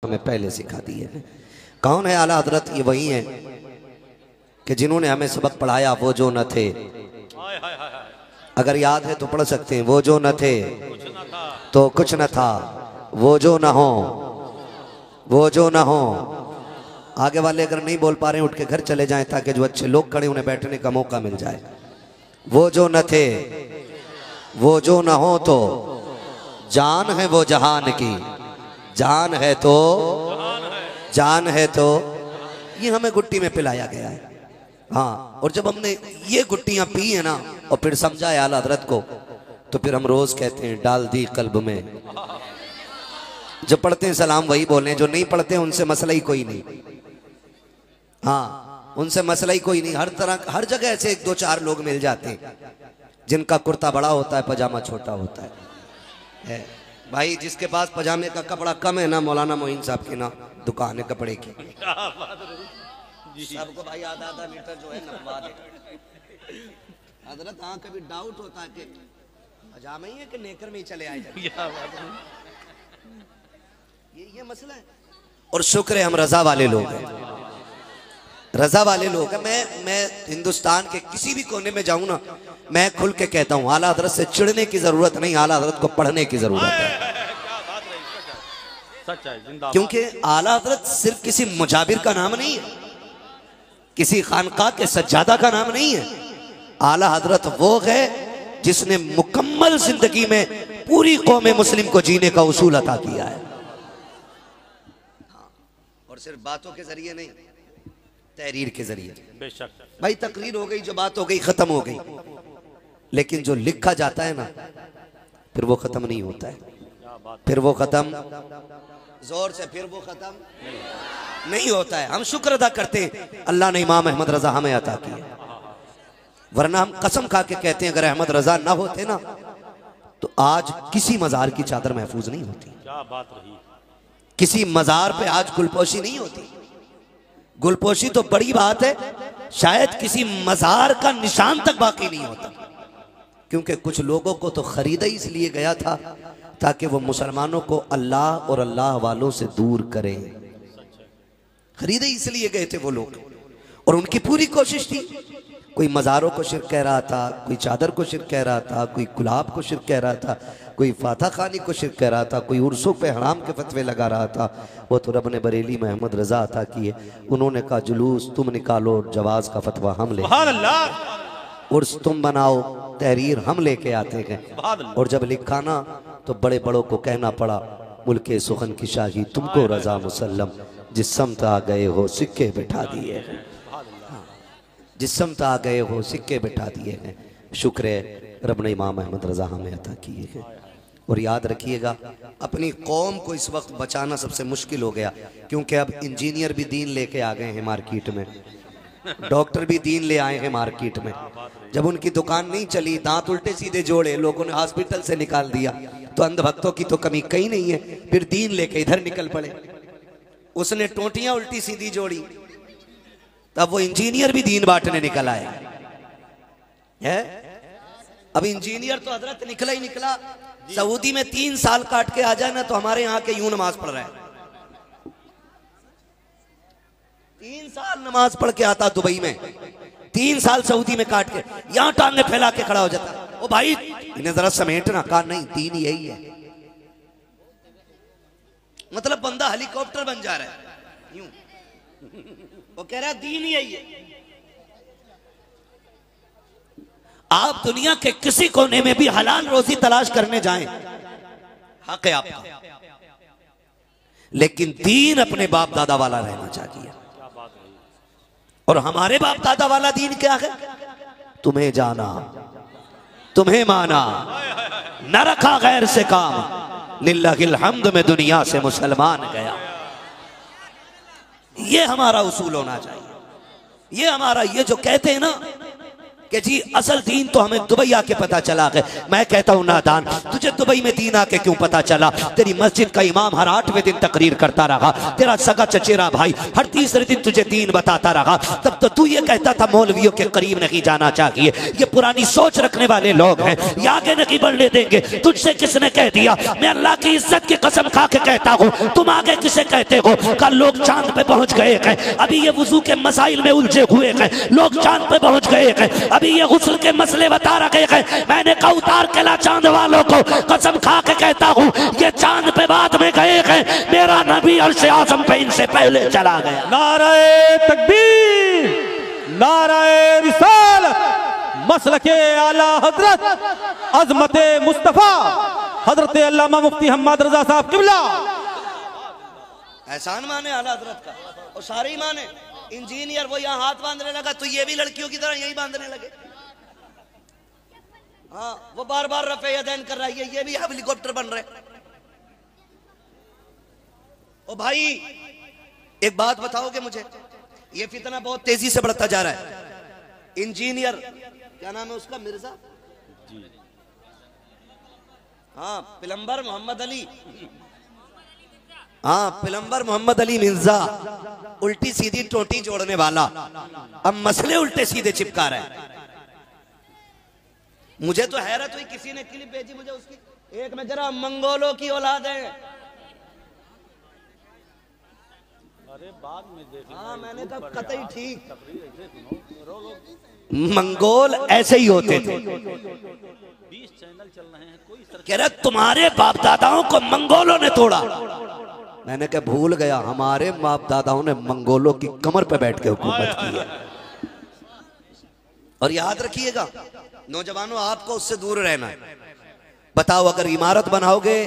हमें पहले सिखा दी है। कौन है आला हजरत? ये वही है कि जिन्होंने हमें सबक पढ़ाया वो जो न थे। अगर याद है तो पढ़ सकते हैं। वो जो न थे तो कुछ न था, वो जो न हो, वो जो न हो। आगे वाले अगर नहीं बोल पा रहे हैं उठ के घर चले जाएं ताकि जो अच्छे लोग खड़े उन्हें बैठने का मौका मिल जाए। वो जो न थे, वो जो न हो तो जान है वो जहान की, जान है तो, जान है तो। ये हमें गुट्टी में पिलाया गया है। हाँ, और जब हमने ये गुट्टियां पी है ना और फिर समझा है आला हजरत को, तो फिर हम रोज कहते हैं डाल दी कल्ब में। जो पढ़ते हैं सलाम वही बोले, जो नहीं पढ़ते हैं उनसे मसला ही कोई नहीं। हाँ, उनसे मसला ही कोई नहीं। हर तरह हर जगह ऐसे एक दो चार लोग मिल जाते हैं जिनका कुर्ता बड़ा होता है, पजामा छोटा होता है। भाई जिसके पास पजामे का कपड़ा कम है ना, मौलाना मोइन साहब की ना दुकान है कपड़े की, सबको भाई आधा आधा मीटर जो है नपवा दे। हजरत हाँ, कभी डाउट होता है कि पजामा ही है कि नेकर में ही चले आए। ये मसला है। और शुक्र है हम रजा वाले लोग हैं, रजा वाले लोग हैं। मैं हिंदुस्तान के किसी भी कोने में जाऊं ना, मैं खुल के कहता हूं आला हजरत से चिढ़ने की जरूरत नहीं, आला हजरत को पढ़ने की जरूरत है। क्योंकि आला हजरत सिर्फ किसी मुजाबिर का नाम नहीं है, किसी खानका के सज्जादा का नाम नहीं है। आला हजरत वो है जिसने मुकम्मल जिंदगी में पूरी कौम मुस्लिम को जीने का उसूल अता किया है। और सिर्फ बातों के जरिए नहीं, तहरीर के जरिए। बेशक भाई तकरीर हो गई, जो बात हो गई खत्म हो गई, लेकिन जो लिखा जाता है ना फिर वो खत्म नहीं होता है। फिर वो खत्म जोर से, फिर वो खत्म नहीं होता है। हम शुक्र अदा करते हैं अल्लाह ने इमाम अहमद रजा हमें अता किया, वरना हम कसम खा के कहते हैं अगर अहमद रजा ना होते ना तो आज किसी मजार की चादर महफूज नहीं होती। क्या बात रही, किसी मजार पे आज गुलपोशी नहीं होती। गुलपोशी तो बड़ी बात है, शायद किसी मजार का निशान तक बाकी नहीं होता। क्योंकि कुछ लोगों को तो खरीदा इसलिए गया था ताकि वो मुसलमानों को अल्लाह और अल्लाह वालों से दूर करें। खरीदे इसलिए गए थे वो लोग, और उनकी पूरी कोशिश थी। कोई मज़ारों को शिरक कह रहा था, कोई चादर को शिरक कह रहा था, कोई गुलाब को शिरक कह रहा था, कोई फाता खानी को शिरक कह रहा था, कोई उर्सों पे हराम के फतवे लगा रहा था। वो तो रब ने बरेली में अहमद रजा अता किए, उन्होंने कहा जुलूस तुम निकालो, जवाज का फतवा हम ले, उर्स तुम बनाओ, तहरीर हम लेके आते हैं। और जब लिखा ना तो बड़े बड़ों को कहना पड़ा मुल्के सुखन की शाही तुमको रजा मुसल्लम, जिस समत आ गए हो सिक्के बिठा दिए हैं, जिस समत आ गए हो सिक्के बिठा दिए हैं। शुक्र है रब ने इमाम अहमद रजा हमें अता किए हैं। और याद रखिएगा अपनी कौम को इस वक्त बचाना सबसे मुश्किल हो गया, क्योंकि अब इंजीनियर भी दीन लेके आ गए हैं मार्केट में, डॉक्टर भी दीन ले आए हैं मार्केट में। जब उनकी दुकान नहीं चली, दांत उल्टे सीधे जोड़े, लोगों ने हॉस्पिटल से निकाल दिया, तो अंधभक्तों की तो कमी कहीं नहीं है, फिर दीन लेके इधर निकल पड़े। उसने टोटियां उल्टी सीधी जोड़ी, तब वो इंजीनियर भी दीन बांटने निकल आए है। अब इंजीनियर तो हजरत निकला ही निकला, सऊदी में 3 साल काट के आ जाए ना तो हमारे यहाँ के यूं नमाज पढ़ रहा है। 3 साल नमाज पढ़ के आता दुबई में, 3 साल सऊदी में काट के यहां टांगे फैला के खड़ा हो जाता। ओ भाई इन्हें जरा समेटना, कहा नहीं दीन यही है। मतलब बंदा हेलीकॉप्टर बन जा रहा है यूं, वो कह रहा है दीन यही है। आप दुनिया के किसी कोने में भी हलाल रोजी तलाश करने जाएं, हक है आपका, लेकिन दीन अपने बाप दादा वाला रहना चाहिए। और हमारे बाप दादा वाला दीन क्या है? तुम्हें जाना, तुम्हें माना, न रखा गैर से काम, लिल्लाहिल हम्द में दुनिया से मुसलमान गया। ये हमारा उसूल होना चाहिए। ये हमारा, ये जो कहते हैं ना कि जी असल दीन तो हमें दुबई आके पता चला है। मैं कहता हूँ नादान, तुझे दुबई में दीन आके क्यों पता चला? तेरी मस्जिद का इमाम हर 8वें दिन तकरीर करता रहा, तेरा सगा चचेरा भाई हर तीसरे दिन तुझे दीन बताता रहा, तब तो तू ये कहता था मौलवियों के करीब नहीं जाना चाहिए। ये पुरानी सोच रखने वाले लोग हैं, ये आगे नहीं बढ़ने देंगे। तुझसे किसने कह दिया? मैं अल्लाह की इज्जत की कसम खा के कहता हूँ, तुम आगे किसे कहते हो? कल लोग चांद पे पहुंच गए हैं, अभी ये वुजू के मसाइल में उलझे हुए हैं, लोग चांद पे पहुंच गए हैं, अभी ये गुस्ल के मसले बता रखे हैं। मैंने कहा उतार के ला चांद वालों को, कसम खा के कहता हूँ ये चांद पे बाद में गए हैं, मेरा नबी अर्श आज़म पे इनसे पहले चला गया। नारे तकबीर, नारे रिसालत, मसलके आला हजरत अजमत मुस्तफा हजरत अल्लामा मुफ्ती हम्मद रजा साहब किबला। एहसान माने आला हजरत का, और सारे ही माने। इंजीनियर वो यहाँ हाथ बांधने लगा तो ये भी लड़कियों की तरह यही बांधने लगे। हाँ, वो बार बार रफे यदैन कर रहा है, ये भी हेलीकॉप्टर बन रहे। ओ भाई एक बात बताओगे मुझे, ये फितना बहुत तेजी से बढ़ता जा रहा है। इंजीनियर क्या नाम है उसका, मिर्जा? हाँ, प्लम्बर मोहम्मद अली। हाँ, प्लम्बर मोहम्मद अली मिर्जा, उल्टी सीधी टोटी जोड़ने वाला, अब मसले उल्टे सीधे चिपका रहा है। मुझे तो हैरत हुई, किसी ने क्लिप भेजी मुझे उसकी, एक में जरा मंगोलों की औलाद है। अरे बाद में देख। हाँ, मैंने कहा कतई ठीक, मंगोल ऐसे ही होते थे। 20 चैनल चल रहे हैं, कोई कह रहा तुम्हारे बाप दादाओं को मंगोलों ने तोड़ा। मैंने कहा भूल गया, हमारे बाप दादाओं ने मंगोलों की कमर पे बैठ के हुकूमत की है। और याद रखिएगा नौजवानों, आपको उससे दूर रहना है। बताओ, अगर इमारत बनाओगे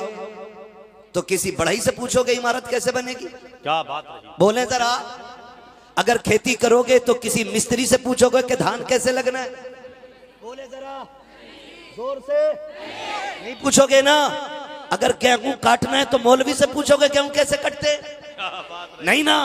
तो किसी बढ़ई से पूछोगे इमारत कैसे बनेगी? क्या बात रही? बोले जरा। अगर खेती करोगे तो किसी मिस्त्री से पूछोगे कि धान कैसे लगना है? बोले जरा जोर से। नहीं पूछोगे ना। अगर गेहूं काटना है तो मौलवी से पूछोगे गेहूं कैसे कटते? नहीं ना।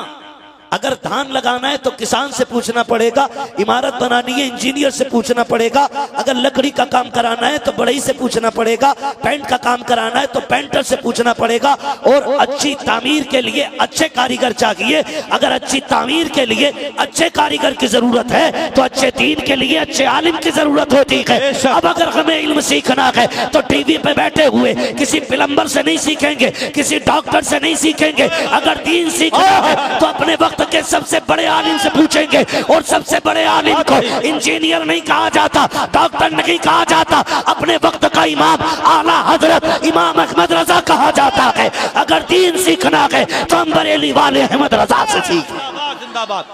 अगर धान लगाना है तो किसान से पूछना पड़ेगा, इमारत बनानी है इंजीनियर से पूछना पड़ेगा, अगर लकड़ी का काम कराना है तो बढ़ई से पूछना पड़ेगा, पेंट का काम कराना है तो पेंटर से पूछना पड़ेगा। और अच्छी तामीर के लिए अच्छे कारीगर चाहिए। अगर अच्छी तामीर के लिए अच्छे कारीगर की जरूरत है तो अच्छे दीन के लिए अच्छे आलिम की जरूरत होती है। अब अगर हमें इल्म सीखना है तो टीवी पे बैठे हुए किसी प्लम्बर से नहीं सीखेंगे, किसी डॉक्टर से नहीं सीखेंगे। अगर दीन सीखना है तो अपने वक्त के सबसे बड़े आलिम से पूछेंगे। और सबसे बड़े आलिम को इंजीनियर नहीं कहा जाता, डॉक्टर नहीं कहा जाता, अपने वक्त का इमाम आला हजरत इमाम अहमद रजा कहा जाता है। अगर दीन सीखना है तो हम बरेली वाले अहमद रजा से सीखें। जिंदाबाद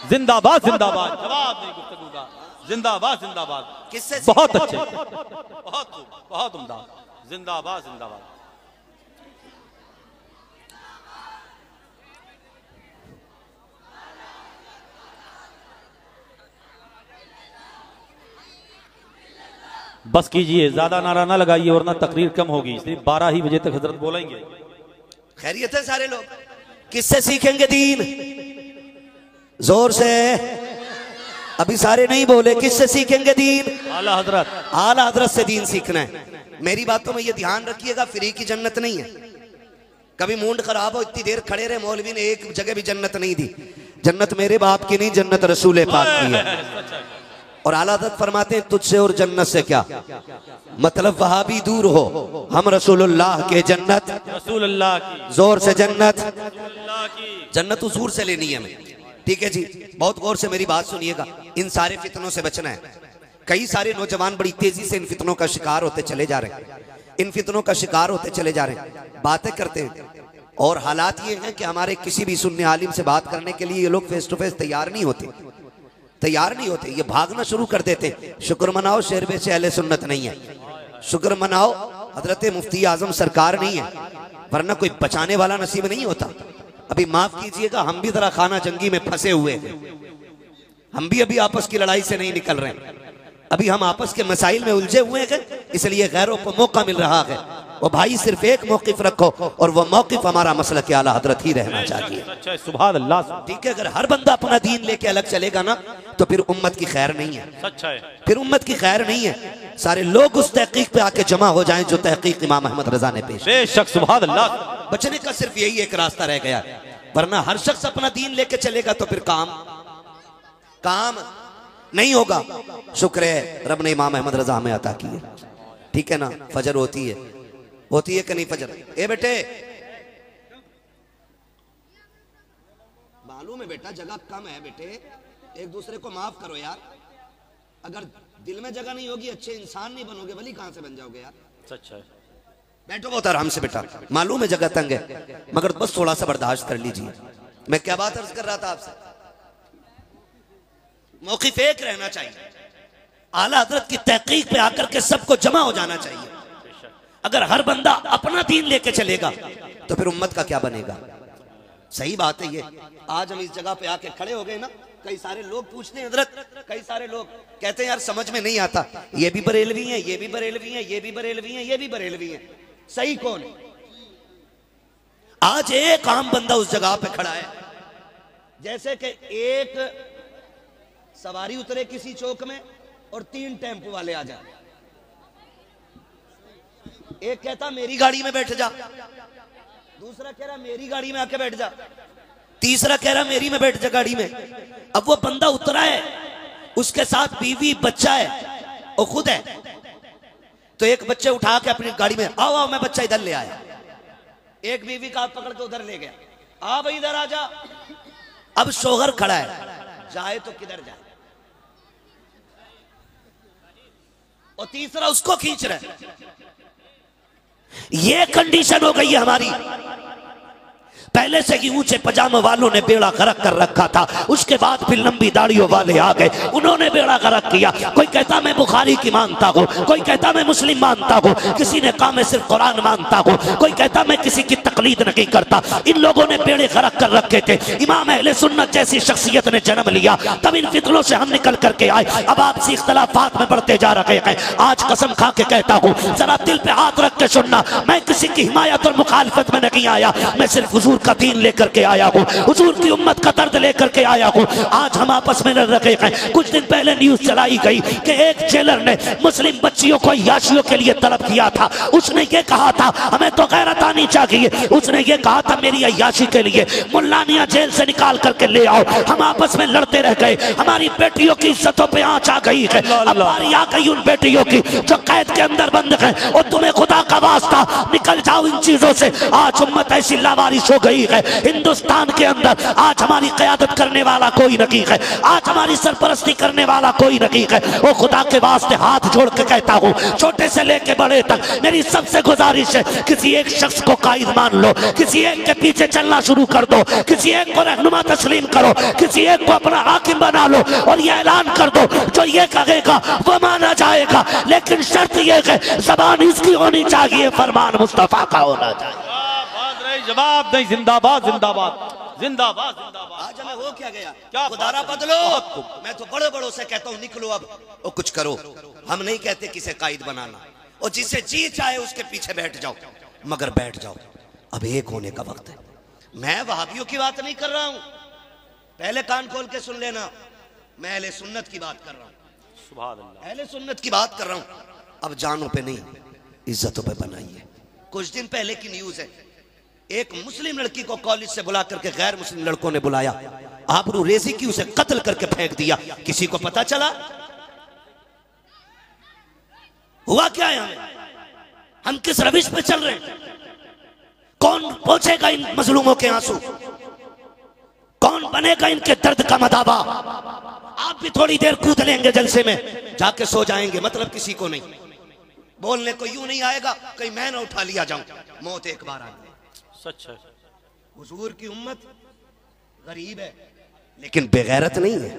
जिंदाबाद जिंदाबाद। जवाब नहीं गुफ्तगू का। जिंदाबाद जिंदाबाद। किससे? बहुत अच्छे, बहुत उम्दा। जिंदाबाद जिंदाबाद। बस कीजिए, ज्यादा नारा ना लगाइए वरना तकरीर कम होगी। सिर्फ 12 ही बजे तक हजरत बोलेंगे। खैरियत है सारे लोग? किससे सीखेंगे दीन? जोर से। अभी सारे नहीं बोले, किससे सीखेंगे दीन? आला हजरत। आला हजरत से दीन सीखना है। मेरी बातों में ये ध्यान रखिएगा, फ्री की जन्नत नहीं है। कभी मूड खराब हो, इतनी देर खड़े रहे, मौलवी ने एक जगह भी जन्नत नहीं दी। जन्नत मेरे बाप की नहीं, जन्नत रसूल पाक की है। और आला हज़रत फरमाते हैं तुझसे और जन्नत से क्या मतलब, वहां भी दूर हो, हम रसूलुल्लाह के जन्नत, रसूलुल्लाह की, जोर से जन्नत, की जन्नत हुजूर से लेनी है हमें। ठीक है जी, बहुत गौर से मेरी बात सुनिएगा। इन सारे फितनों से बचना है। कई सारे नौजवान बड़ी तेजी से इन फितनों का शिकार होते चले जा रहे हैं, इन फितनों का शिकार होते चले जा रहे हैं, बातें करते हैं। और हालात ये हैं कि हमारे किसी भी सुन्नी आलिम से बात करने के लिए ये लोग फेस टू फेस तैयार नहीं होते, तैयार नहीं होते। ये भागना शुरू कर देते। शुक्र मनाओ शेरबे से अहले सुन्नत नहीं है, शुक्र मनाओ हजरत मुफ्ती आजम सरकार नहीं है, वरना कोई बचाने वाला नसीब नहीं होता। अभी माफ कीजिएगा, हम भी जरा खाना जंगी में फंसे हुए हैं। हम भी अभी आपस की लड़ाई से नहीं निकल रहे हैं। अभी हम आपस के मसाइल में उलझे हुए हैं, इसलिए गैरों को मौका मिल रहा है। वो भाई सिर्फ एक मौकिफ रखो और वो मौकिफ हमारा मसला के आला हजरत ही रहना चाहिए। सुभान अल्लाह। ठीक है, अगर हर बंदा अपना दीन लेके अलग चलेगा ना तो फिर उम्मत की खैर नहीं है। सच है, फिर उम्मत की खैर नहीं है। सारे लोग उस तहकीक पे आके जमा हो जाएं जो तहकीक इमाम अहमद रजा ने पेश। बेशक सुभान अल्लाह। बचने का सिर्फ यही एक रास्ता रह गया, वरना हर शख्स अपना दीन लेके चलेगा तो फिर काम नहीं होगा। शुक्र है रब ने इमाम अहमद रजा हमें अता की है। ठीक है ना, फजर होती है कि नहीं फजर? ए बेटे, मालूम है बेटा जगह कम है बेटे, एक दूसरे को माफ करो यार। अगर दिल में जगह नहीं होगी अच्छे इंसान नहीं बनोगे, भली कहां से बन जाओगे यार। सच है। बैठो बहुत आराम से बेटा, मालूम है जगह तंग है मगर बस थोड़ा सा बर्दाश्त कर लीजिए। मैं क्या बात अर्ज कर रहा था आपसे, मौक़िफ़ एक रहना चाहिए। आला हजरत की तहकीक पे आकर के सबको जमा हो जाना चाहिए। अगर हर बंदा अपना दीन लेके चलेगा तो फिर उम्मत का क्या बनेगा। सही बात है ये। आज हम इस जगह पे आके खड़े हो गए ना, कई सारे लोग पूछते हैं हजरत, कई सारे लोग कहते हैं यार समझ में नहीं आता, ये भी बरेलवी हैं, ये भी बरेलवी हैं, ये भी बरेलवी हैं, ये भी बरेलवी हैं, सही कौन है? आज एक आम बंदा उस जगह पे खड़ा है, जैसे कि एक सवारी उतरे किसी चौक में और 3 टेम्पो वाले आ जाए। एक कहता मेरी गाड़ी में बैठ जा, दूसरा कह रहा मेरी गाड़ी में आके बैठ जा, तीसरा कह रहा मेरी में बैठ जा गाड़ी में। अब वो बंदा उतरा है, उसके साथ बीवी बच्चा है और खुद है, तो एक बच्चे उठा के अपनी गाड़ी में आओ आओ, मैं बच्चा इधर ले आया। एक बीवी का हाथ पकड़ के उधर ले गया, आ भाई इधर आ जा। अब शोहर खड़ा है, जाए तो किधर जाए, और तीसरा उसको खींच रहा है। ये कंडीशन हो गई है हमारी। पहले से ही ऊंचे पजामे वालों ने बेड़ा गर्क कर रखा था, उसके बाद फिर लंबी दाढ़ियों वाले आ गए, उन्होंने बेड़ा गर्क किया। कोई कहता मैं बुखारी की मानता हूँ, कोई कहता मैं मुस्लिम मानता हूँ, किसी ने कहा मैं सिर्फ कुरान मानता हूँ, कोई कहता मैं किसी की तकलीद नहीं करता। इन लोगों ने बेड़े गर्क कर रखे थे। इमाम अहले सुन्नत जैसी शख्सियत ने जन्म लिया, तब इन फितनों से हम निकल करके आए। अब आपसी इख्तलाफात में बढ़ते जा रहे हैं। आज कसम खा के कहता हूँ, जरा दिल पे हाथ रख के सुनना, मैं किसी की हिमायत और मुखालफत में नहीं आया, मैं सिर्फ हुजूर का दीन लेकर के आया हूँ, हुजूर की उम्मत का दर्द लेकर के आया हूँ। आज हम आपस में लड़ रहे हैं। कुछ दिन पहले न्यूज चलाई गई कि एक जेलर ने मुस्लिम बच्चियों को याशियों के लिए तलब किया था। उसने ये कहा था हमें तो गैरत आनी चाहिए, उसने ये कहा था मेरी अय्याशी के लिए मुल्लानिया जेल से निकाल करके ले आओ। हम आपस में लड़ते रह गए, हमारी बेटियों की इज्जतों पे आंच आ गई है। अब बारी आ गई उन बेटियों की जो कैद के अंदर बंद है, और तुम्हें खुदा का वास्ता निकल जाओ इन चीजों से। आज उम्मत ऐसी लावारिश हो गई है हिंदुस्तान के अंदर। आज हमारी क़यादत करने वाला कोई नहीं है, आज हमारी सरपरस्ती करने वाला कोई नहीं है। वो खुदा के वास्ते हाथ जोड़ के कहता हूँ, छोटे से लेके बड़े तक मेरी सबसे गुजारिश है, किसी एक शख्स को कायद मान लो, किसी एक के पीछे चलना शुरू कर दो, किसी एक को रहनुमा तस्लीम करो, किसी एक को अपना हाकिम बना लो और ये ऐलान कर दो जो ये कहेगा वो माना जाएगा। लेकिन शर्त ये है ज़बान इसकी होनी चाहिए, फरमान मुस्तफा का होना चाहिए। जवाब नहीं, जिंदाबाद जिंदाबाद जिंदाबाद जिंदाबाद। आज हमें हो क्या गया, क्या खुदारा बदलो। मैं तो बड़े बड़ों से कहता हूँ निकलो अब और कुछ करो। हम नहीं कहते किसे कायद बनाना, और जिसे जी चाहे उसके पीछे बैठ जाओ, मगर बैठ जाओ। अब एक होने का वक्त है। मैं वहाबियों की बात नहीं कर रहा हूँ, पहले कान खोल के सुन लेना, मैं अहले सुन्नत की बात कर रहा हूँ। सुभान अल्लाह, अहले सुन्नत की बात कर रहा हूँ। अब जानों पे नहीं, इज्जतों पे बनाइए। कुछ दिन पहले की न्यूज है, एक मुस्लिम लड़की को कॉलेज से बुला करके गैर मुस्लिम लड़कों ने बुलाया, आबरू रेजी की, उसे कत्ल करके फेंक दिया। किसी को पता चला? हुआ क्या है? हम किस रविश पे चल रहे हैं? कौन पहुंचेगा इन मजलूमों के आंसू? कौन बनेगा इनके दर्द का मदाबा? आप भी थोड़ी देर कूद लेंगे जलसे में, जाके सो जाएंगे, मतलब किसी को नहीं। बोलने को यूं नहीं आएगा कहीं मैं ना उठा लिया जाऊं। मौत एक बार आ गई। सच है, हुजूर की उम्मत गरीब है लेकिन बेगैरत नहीं है।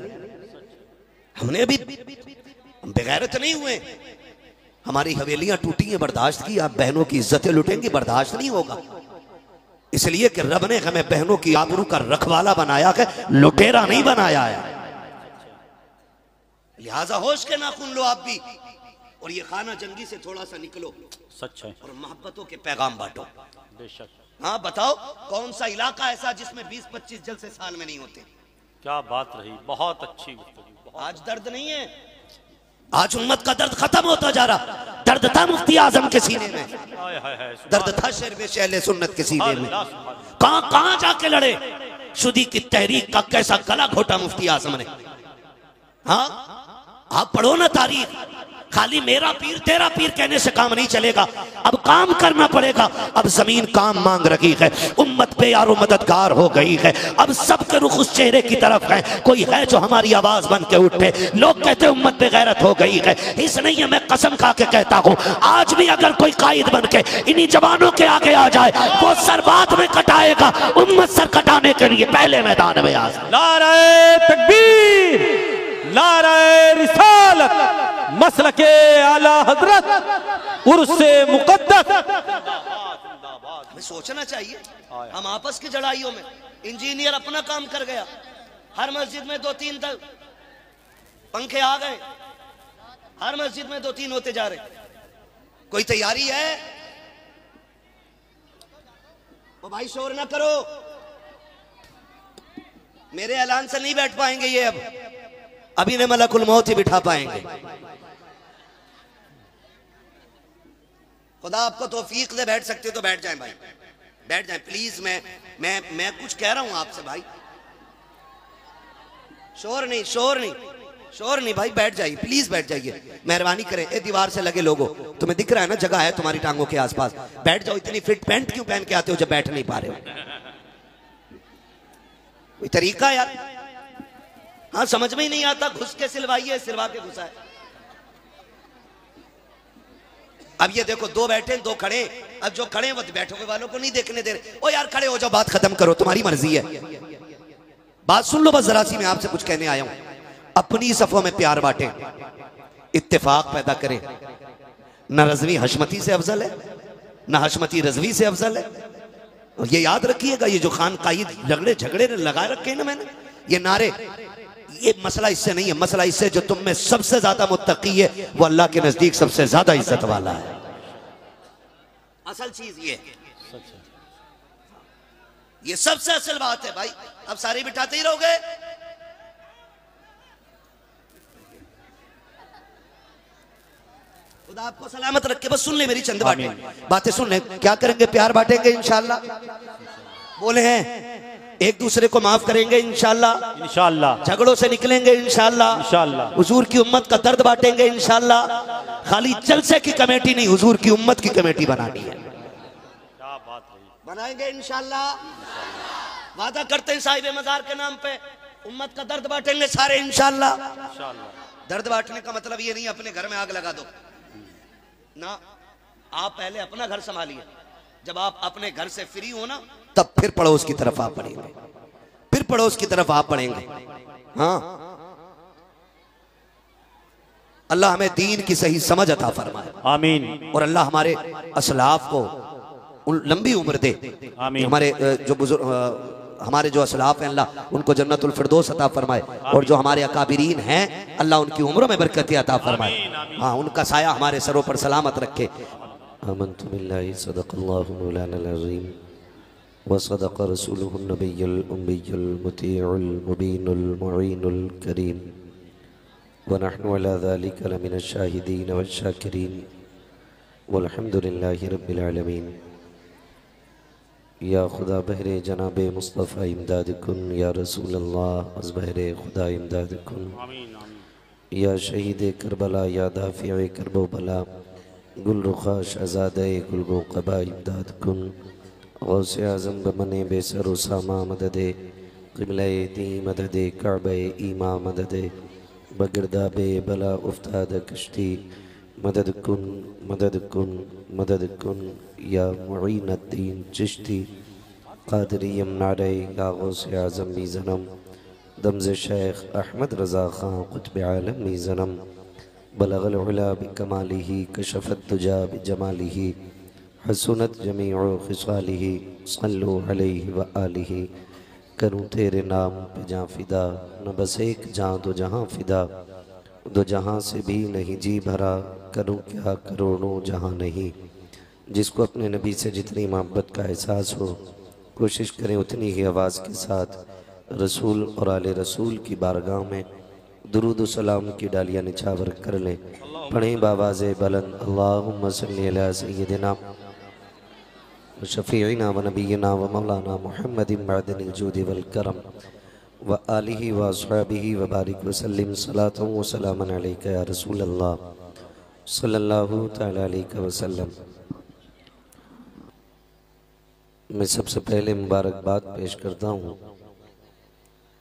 हमने अभी बेगैरत नहीं हुए। हमारी हवेलियां टूटी हैं, बर्दाश्त की। आप बहनों की इज्जतें लुटेंगे, बर्दाश्त नहीं होगा। इसलिए कि रब ने हमें बहनों की आबरू का रखवाला बनाया है, लुटेरा नहीं बनाया है। लिहाजा होश के नाखून लो आप भी। और ये खाना जंगी से थोड़ा सा निकलो, सच है, और मोहब्बतों के पैगाम बांटो। बेशक। हाँ बताओ कौन सा इलाका ऐसा जिसमें 20-25 जलसे साल में नहीं होते? क्या बात रही, बहुत अच्छी गुफ्तगू। आज दर्द नहीं है, आज उम्मत का दर्द खत्म होता जा रहा। दर्द था मुफ्ती आजम के सीने में, दर्द था शेर शहले सुन्नत के सीने में। कहां कहां जाके लड़े, शुदी की तहरीक का कैसा गला घोटा मुफ्ती आजम ने। हाँ आप पढ़ो ना तारीख, खाली मेरा पीर तेरा पीर कहने से काम नहीं चलेगा, अब काम करना पड़ेगा। अब जमीन काम मांग रही है, उम्मत पे यारो मददगार हो गई है, अब सबके रुख उस चेहरे की तरफ है। कोई है जो हमारी आवाज बन के उठे। लोग कहते उम्मत पे गैरत हो गई है, इस नहीं है, मैं कसम खा के कहता हूँ आज भी अगर कोई कायद बन के इन्हीं जवानों के आगे आ जाए, वो सर बाद में कटाएगा। उम्मत सर कटाने के लिए पहले मैदान में आ जाए। नारे तकबीर, नारे रिसालत, मसलके आला हजरत, उर्से मुकद्दस। हमें सोचना चाहिए, हम आपस की जड़ाइयों में, इंजीनियर अपना काम कर गया, हर मस्जिद में 2-3 पंखे आ गए, हर मस्जिद में 2-3 होते जा रहे। कोई तैयारी है? ओ भाई शोर ना करो, मेरे ऐलान से नहीं बैठ पाएंगे ये। अब अभी ने मलकुल मौत ही बिठा पाएंगे। खुदा आपको तौफीक दे, बैठ सकते तो बैठ जाएं भाई, बैठ जाएं प्लीज। मैं कुछ कह रहा हूं आपसे भाई, शोर नहीं, शोर नहीं, शोर नहीं भाई, बैठ जाइए प्लीज, बैठ जाइए, मेहरबानी करें। ए दीवार से लगे लोगों, तुम्हें दिख रहा है ना जगह है तुम्हारी टांगों के आसपास, बैठ जाओ। इतनी फिट पैंट क्यों पहन के आते हो जब बैठ नहीं पा रहे हो? कोई तरीका यार। हाँ समझ में ही नहीं आता, घुस के सिलवाइए, सिलवा के घुसा है। अब ये देखो, 2 बैठे 2 खड़े, अब जो खड़े वो बैठे हुए वालों को नहीं देखने दे रहे। ओ यार खड़े हो जाओ, बात खत्म करो, तुम्हारी मर्जी है। बात सुन लो बस जरा सी, मैं आपसे कुछ कहने आया हूं। अपनी सफों में प्यार बांटे, इत्तेफाक पैदा करें। न रजवी हशमती से अफजल है, न हशमती रजवी से अफजल है। और ये याद रखिएगा, ये जो खान कायद झगड़े लगा रखे हैं ना मैंने, ये नारे, ये मसला इससे नहीं है। मसला इससे जो तुम में सबसे ज्यादा मुत्तकी है वो अल्लाह के नजदीक सबसे ज्यादा इज्जत वाला है। असल चीज ये सबसे असल बात है भाई। अब सारे बिठाते ही रहोगे? खुदा आपको सलामत रखे। बस सुन ले मेरी चंद बातें सुन ले। क्या करेंगे? प्यार बांटेंगे इंशाल्लाह, बोले हैं। एक दूसरे को माफ करेंगे इंशाल्लाह, इंशाल्लाह। झगड़ों से निकलेंगे इंशाल्लाह, इंशाल्लाह। हुजूर की उम्मत का दर्द बांटेंगे इंशाल्लाह। खाली जलसे की कमेटी नहीं, हुजूर की उम्मत की कमेटी बनानी है। क्या बात है, बनाएंगे इंशाल्लाह। वादा करते हैं साहिब मजार के नाम पे, उम्मत का दर्द बांटेंगे सारे इंशाल्लाह। दर्द बांटने का मतलब ये नहीं अपने घर में आग लगा दो ना, आप पहले अपना घर संभालिए। जब आप अपने घर से फ्री हो ना, तब फिर पड़ोस की तरफ आप पढ़ेंगे, फिर पड़ोस की तरफ आप पढ़ेंगे। हाँ, अल्लाह हमें दीन की सही समझ अता फरमाए, आमीन। और अल्लाह हमारे असलाफ को लंबी उम्र दे, आमीन। हमारे जो बुजुर्ग, हमारे जो असलाफ हैं, अल्लाह उनको जन्नतुल फिरदौस अता फरमाए, और जो हमारे अकाबिरीन हैं अल्लाह उनकी उम्रों में बरकत अता फरमाए। हाँ, उनका साया हमारे सरों पर सलामत रखे। आमन्तु बिल्लाहि सदक़ल्लाहु मौलाना अज़ीम व सदक़ रसूलुहु नबियुल उम्मियुल मुतीउल मुबीनुल मुईनुल करीम व नहनु अला ज़ालिका लमिनश शाहिदीन वश शाकिरीन वल्हम्दुलिल्लाहि रब्बिल आलमीन। या खुदा बहरे जनाबे मुस्तफ़ा इमदाद कुन, या रसूल अल्लाह अज़ बहरे खुदा इमदाद कुन, या शहीद करबला, या दाफ़िए करबो बला, गुल रुखा शहज़ादे गुलगो क़बा इमदाद कुन। गौसे आज़म बमने बेसर उसामा मददे, क़िबले दी मददे, काबे ईमा मददे, बगिरदाबे बला उफ्ताद कश्ती, मदद कुन मदद कुन मदद कुन, या मुईनुद्दीन चिश्ती क़ादरी यमनारे, या गौसे आज़म भी ज़नम, दमज़ शेख अहमद रज़ा ख़ान क़ुत्ब आलम भी ज़नम, बलगल उला बिकमालिही, कशफ़त दुजा बिजमालिही, हसनत जमीउ ख़िसालिही, सल्लु अलैहि व आलिही। करूँ तेरे नाम पे जाँ फ़िदा, न बस एक जाँ दो जहाँ फ़िदा, दो जहां से भी नहीं जी भरा, करूं क्या करोड़ों जहां नहीं। जिसको अपने नबी से जितनी मोहब्बत का एहसास हो, कोशिश करें उतनी ही आवाज़ के साथ रसूल और आले रसूल की बारगाह में दुरूद सलाम की डालियाँ निछावर कर लें। पढ़ें बावाज़ बुलंद अल्लाहुम्मा सल्ली अला सय्यिदिना शफ़ीइना व नबीना व मौलाना मुहम्मदिन मअदनिल जूदि वल करम व आलिहि व अस्हाबिहि व बारिक व सल्लिम सलातन व सलामन अलैका या रसूल अल्लाह सल्लल्लाहु तआला अलैहि वसल्लम। मैं सबसे पहले मुबारकबाद पेश करता हूँ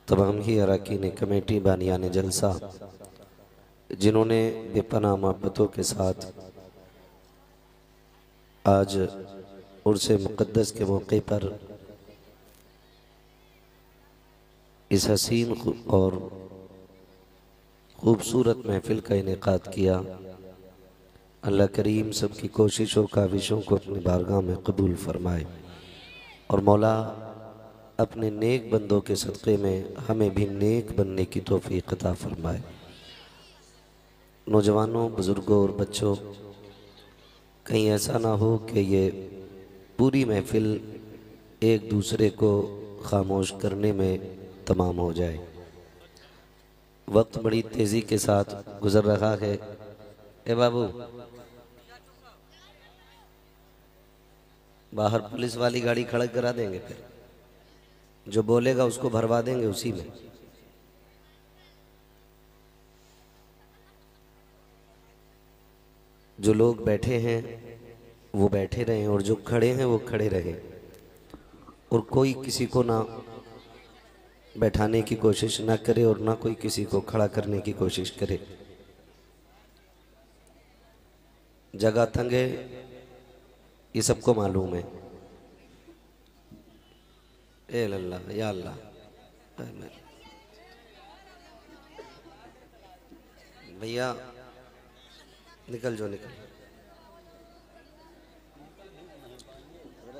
तमाम ही अरकान कमेटी बानियान जलसा, जिन्होंने बेपनाह मोहब्बतों के साथ आज उर्स मुक़द्दस के मौके पर इस हसीन और ख़ूबसूरत महफ़िल का इनेकाद किया। अल्लाह करीम सबकी कोशिशों काविशों को अपनी बारगाह में कबूल फरमाए और मौला अपने नेक बंदों के सदक़े में हमें भी नेक बनने की तौफ़ीक़ अता फरमाए। नौजवानों, बुज़ुर्गों और बच्चों, कहीं ऐसा ना हो कि ये पूरी महफ़िल एक दूसरे को खामोश करने में तमाम हो जाए। वक्त बड़ी तेज़ी के साथ गुज़र रहा है। ए बाबू, बाहर पुलिस वाली गाड़ी खड़ा करा देंगे, फिर जो बोलेगा उसको भरवा देंगे उसी में। जो लोग बैठे हैं वो बैठे रहें और जो खड़े हैं वो खड़े रहें, और कोई किसी को ना बैठाने की कोशिश ना करे और ना कोई किसी को खड़ा करने की कोशिश करे। जगह तंग है, ये सबको मालूम है। ए अल्लाह या अल्लाह, भैया निकल जो निकल।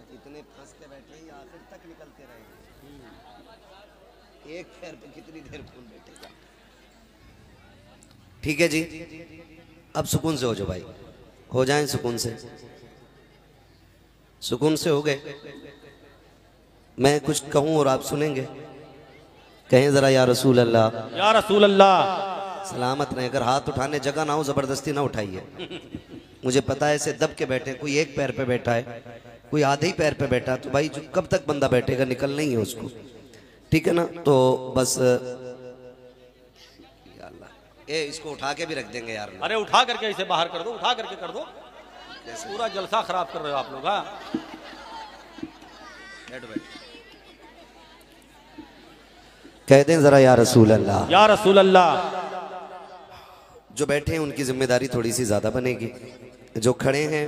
इतने फंस के बैठे ही आखिर तक निकलते रहेंगे। एक पैर पे कितनी देर फूल बैठेगा। ठीक है जी, अब सुकून से हो जाओ भाई, हो जाएं सुकून से। सुकून से हो गए। मैं कुछ कहूं और आप सुनेंगे। कहें जरा या रसूल अल्लाह, या रसूल अल्लाह। सलामत रहे। अगर हाथ उठाने जगह ना हो जबरदस्ती ना उठाइए। मुझे पता है ऐसे दब के बैठे, कोई एक पैर पे बैठा है, कोई आधे ही पैर पे बैठा, तो भाई जो कब तक बंदा बैठेगा, निकलना ही है उसको। ठीक है ना, तो बस ए इसको उठा के भी रख देंगे यार। अरे उठा करके इसे बाहर कर दो, उठा करके कर दो। पूरा जलसा खराब कर रहे हो आप लोग। हाँ, कह दें जरा या रसूल अल्लाह, या रसूल अल्लाह। जो बैठे हैं उनकी जिम्मेदारी थोड़ी सी ज्यादा बनेगी, जो खड़े हैं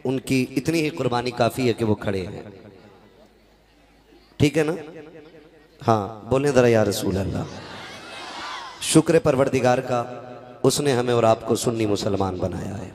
उनकी इतनी ही कुर्बानी काफी है कि वो खड़े हैं। ठीक है ना? हाँ, बोलें जरा या रसूल अल्लाह। शुक्र परवरदिगार का, उसने हमें और आपको सुन्नी मुसलमान बनाया है।